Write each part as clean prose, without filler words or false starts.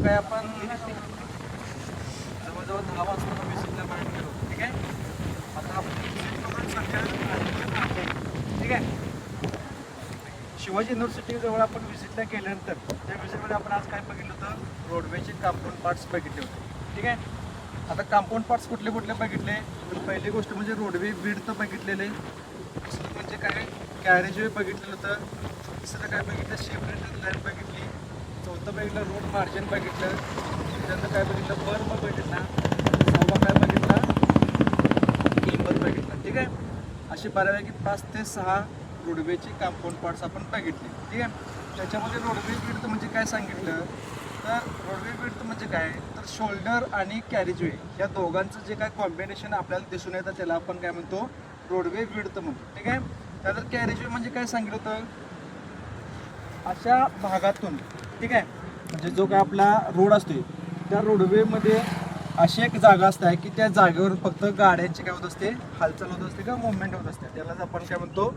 काय आपण जवळजवळ 10 वाजता विजिटला बाहेर गेलो. ठीक आहे. आता आपण ठीक आहे. शिवाजी युनिव्हर्सिटी जवळ आपण विजिटला गेल्यानंतर त्या विजिटमध्ये आपण आज काय बघितलं होतं, रोडवेचे कंपाऊंड पार्ट्स बघितले होते. ठीक आहे. आता कंपाऊंड पार्ट्स कुठले कुठले बघितले, तर पहिली गोष्ट म्हणजे रोडवे विड्थ बघितलेले, दुसरं म्हणजे काय कॅरेजवे बघितलेलं होतं, तिसरं काय बघितलं सेपरेटर लाईन बघितली, चौथं बघितलं रोड मार्जिन बघितलं, त्यानंतर काय बघितलं बर्म बघितला, सहावा काय बघितला केबल बघितला. ठीक आहे. अशी बऱ्यापैकी 5 ते 6 रोडवेचे कंपाऊंड पार्ट्स आपण बघितले. ठीक आहे. त्याच्यामध्ये रोडवे विड्थ म्हणजे काय सांगितलं, तर रोडवे विड्थ म्हणजे काय, तर शोल्डर आणि कॅरेजवे या दोघांचं जे काय कॉम्बिनेशन आपल्याला दिसून येतं त्याला आपण काय म्हणतो, रोडवे विड्थ म्हणतो. ठीक आहे. त्यानंतर कॅरेजवे म्हणजे काय सांगितलं होतं, अशा भागातून, ठीक आहे, म्हणजे जो काय आपला रोड असतो त्या रोडवेमध्ये अशी एक जागा असते की त्या जागेवर फक्त गाड्यांची काय होत असते, हालचाल होत असते किंवा मुवमेंट होत असते, त्यालाच आपण काय म्हणतो,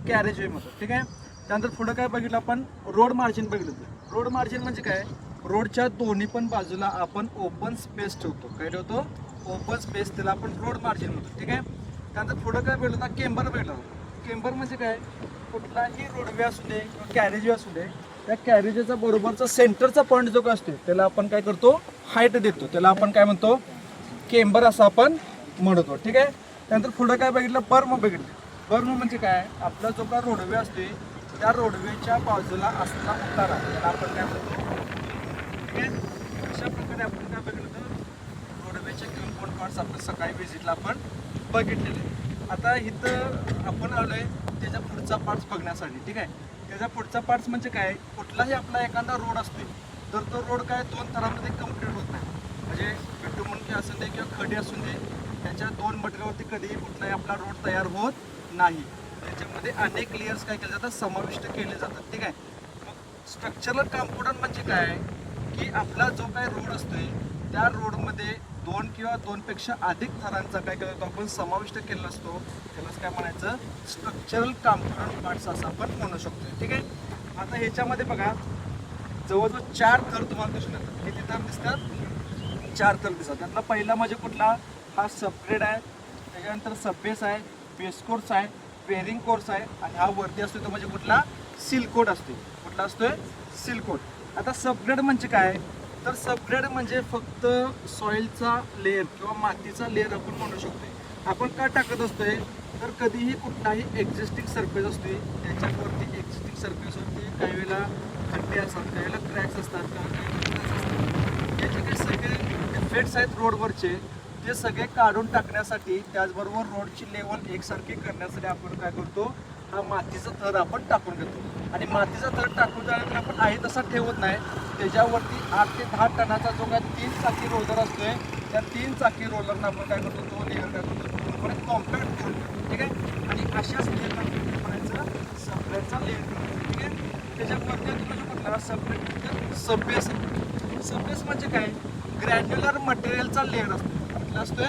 कॅरेजवे म्हणतो. ठीक आहे. त्यानंतर पुढं काय बघितलं आपण, रोड मार्जिन बघितलं होतं. रोड मार्जिन म्हणजे काय, रोडच्या दोन्ही पण बाजूला आपण ओपन स्पेस ठेवतो. काय ठेवतो, ओपन स्पेस, त्याला आपण रोड मार्जिन म्हणतो. ठीक आहे. त्यानंतर पुढं काय बघितलं होतं, केंबर बघितलं होतं. केंबर म्हणजे काय, कुठलाही रोडवे असू दे किंवा कॅरेजवे असू दे, त्या कॅरेजचा बरोबरचा सेंटरचा पॉईंट जो काय असतो त्याला आपण काय करतो, हाईट देतो, त्याला आपण काय म्हणतो, केंबर असं आपण म्हणतो. ठीक आहे. त्यानंतर पुढं काय बघितलं, बर्म बघितलं. बर्म म्हणजे काय, आपला जो काय रोडवे असते त्या रोडवेच्या बाजूला असलेला उतारा त्याला आपण काय म्हणतो. ठीक आहे. अशा प्रकारे आपण काय बघितलं तर रोडवेचे कंपाऊंड पार्ट्स आपण सकाळी विजिटला आपण बघितलेले. आता इथं आपण आलोय त्याच्या पुढचा पार्ट्स बघण्यासाठी. ठीक आहे. त्याचा पुढचा पार्ट्स म्हणजे काय, कुठलाही आपला एखादा रोड असतो तर तो रोड काय 2 थरामध्ये कंप्लीट होत नाही. म्हणजे बिटुमन असू दे किंवा खडी असू दे, त्याच्या 2 मटेरियलवरती कधीही कुठलाही आपला रोड तयार होत नाही. त्याच्यामध्ये अनेक लेयर्स काय केले जातात, समाविष्ट केले जातात. ठीक आहे. मग स्ट्रक्चरल कंपोनंट म्हणजे काय, की आपला जो काय रोड असतोय त्या रोडमध्ये 2 किंवा 2 पेक्षा अधिक थरांचा काय केला जातो, आपण समाविष्ट केलेला असतो, त्यालाच काय म्हणायचं, स्ट्रक्चरल कंपोनंट पार्ट्स असं आपण म्हणू शकतो. ठीक आहे. आता ह्याच्यामध्ये बघा जवळजवळ 4 थर तुम्हाला दिसून येतात. किती थर दिसतात, 4 थर दिसतात. त्यातला पहिला म्हणजे कुठला, हा सबग्रेड आहे, त्याच्यानंतर सबबेस आहे, बेस कोर्स आहे, बेरिंग कोर्स आहे, आणि हा वरती असतो तो म्हणजे कुठला, सील कोट असतो. कुठला असतोय, सील कोट. आता सबग्रेड म्हणजे काय, तर सबग्रेड म्हणजे फक्त सॉइलचा लेअर किंवा मातीचा लेअर आपण म्हणू शकतो. आपण का टाकत असतोय, तर कधीही कुठलाही एक्झिस्टिंग सरफेस असते त्याच्यावरती, एक्झिस्टिंग सरफेसवरती काही वेळेला खड्डे असतात, काही वेळेला क्रॅक्स असतात, काही असतात, याचे काही सगळे इफेक्ट्स आहेत रोडवरचे ते सगळे काढून टाकण्यासाठी, त्याचबरोबर रोडची लेवल एकसारखी करण्यासाठी आपण काय करतो, हा मातीचा थर आपण टाकून घेतो. आणि मातीचा थर टाकून झाल्यानंतर आपण आहे तसा ठेवत नाही, त्याच्यावरती 8 ते 10 टनाचा जो काय 3 चाकी रोलर असतोय त्या 3 चाकी रोलरनं आपण काय करतो, तो लेअर काय करतो, पूर्णपणे कॉम्पॅक्ट करून. ठीक आहे. आणि अशाच लेअरला म्हणायचं सबग्रेडचा लेअर करतो. ठीक आहे. त्याच्यावरती म्हणजे कुठला सबग्रेड, सबबेस. सबबेस म्हणजे काय, ग्रॅन्युलर मटेरियलचा लेअर असतो. कुठला असतोय,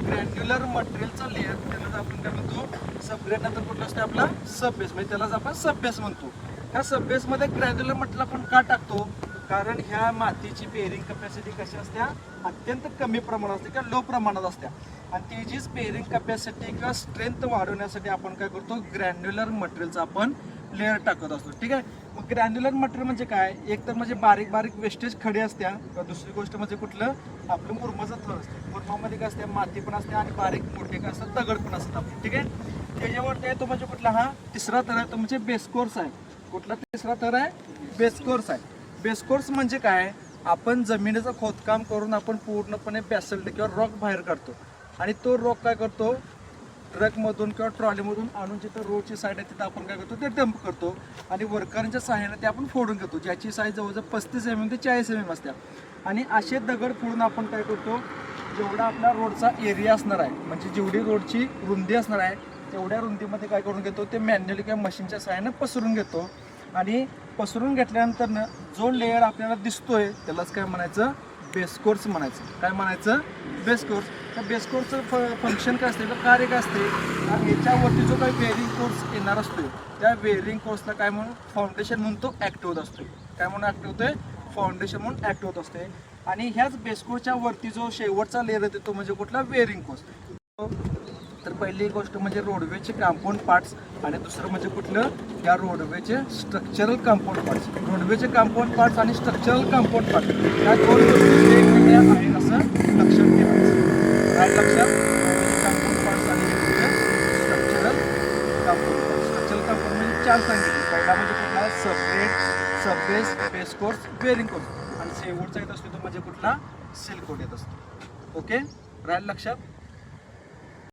ग्रॅन्युलर मटेरियलचा लेअर, त्यालाच आपण काय म्हणतो, सबग्रेड. नंतर कुठला असतो आपला सबबेस, म्हणजे त्यालाच आपण सबबेस म्हणतो. ह्या सबबेसमध्ये ग्रॅन्युलर मटेरियल आपण का टाकतो, कारण ह्या मातीची बेअरिंग कॅपॅसिटी कशी असत्या, अत्यंत कमी प्रमाणात असते किंवा लो प्रमाणात असत्या, आणि ती जी बेअरिंग कॅपॅसिटी किंवा स्ट्रेंथ वाढवण्यासाठी आपण काय करतो, ग्रॅन्युलर मटेरियलचा आपण लेअर टाकत असतो. ठीक आहे. मग ग्रॅन्युलर मटेरियल म्हणजे काय, एक तर म्हणजे बारीक बारीक वेस्टेज खडे असत्या, किंवा दुसरी गोष्ट म्हणजे कुठलं, आपलं मुरमाचं थर असतं. मुरमामध्ये काय असते, माती पण असते आणि बारीक मोठे काय असतात, दगड पण असतात आपले. ठीक आहे. त्याच्यावरती आहे तो म्हणजे कुठला, हा तिसरा थर आहे तो म्हणजे बेस कोर्स आहे. कुठला तिसरा थर आहे, बेस कोर्स आहे. बेस कोर्स म्हणजे काय, आपण जमिनीचं खोदकाम करून आपण पूर्णपणे बॅसल्ट किंवा रॉक बाहेर काढतो, आणि तो रॉक काय करतो, ट्रकमधून किंवा ट्रॉलीमधून आणून जिथं रोडची साईड आहे तिथं आपण काय करतो, ते डंप करतो, आणि वर्करांच्या सहाय्याने ते आपण फोडून घेतो, ज्याची साईज जवळजवळ 35 mm ते 40 mm असते. आणि असे दगड फोडून आपण काय करतो, जेवढा आपला रोडचा एरिया असणार आहे, म्हणजे जेवढी रोडची रुंदी असणार आहे तेवढ्या रुंदीमध्ये काय करून घेतो, ते मॅन्युअली किंवा मशीनच्या सहाय्याने पसरून घेतो. आणि पसरून घेतल्यानंतर जो लेअर आपल्याला दिसतोय त्यालाच काय म्हणायचं, बेस कोर्स म्हणायचं. काय म्हणायचं, बेस कोर्स. त्या बेस कोर्सचं फंक्शन काय असते, कार्य काय असते, ह्याच्यावरती जो काही वेअरिंग कोर्स येणार असतो त्या वेअरिंग कोर्सला काय म्हणून, फाउंडेशन म्हणून तो ॲक्ट होत असतो. काय म्हणून ॲक्ट होतोय, फाउंडेशन म्हणून ऍक्ट होत असते. आणि ह्याच बेस कोर्सच्या वरती जो शेवटचा लेअर येतो तो म्हणजे कुठला वेअरिंग कोर्स. तर पहिली गोष्ट म्हणजे रोडवेचे कंपाऊंड पार्ट्स आणि दुसरं म्हणजे कुठलं या रोडवेचे स्ट्रक्चरल कंपाऊंड पार्ट्स. रोडवेचे कंपाऊंड पार्ट्स आणि स्ट्रक्चरल कंपाऊंड पार्ट्स या दोन गोष्टी वेगवेगळ्या आहेत असं लक्षात ठेवायचं. काय लक्षात? कंपाऊंड पार्ट्स आणि structural compound parts. Structural compound म्हणजे चार सांगितले. पहिला म्हणजे कुठला सबरेट, subbase, base course, bearing course आणि शेवटचा येत असतो तो म्हणजे कुठला सिल कोड येत असतो. ओके, राहील लक्षात.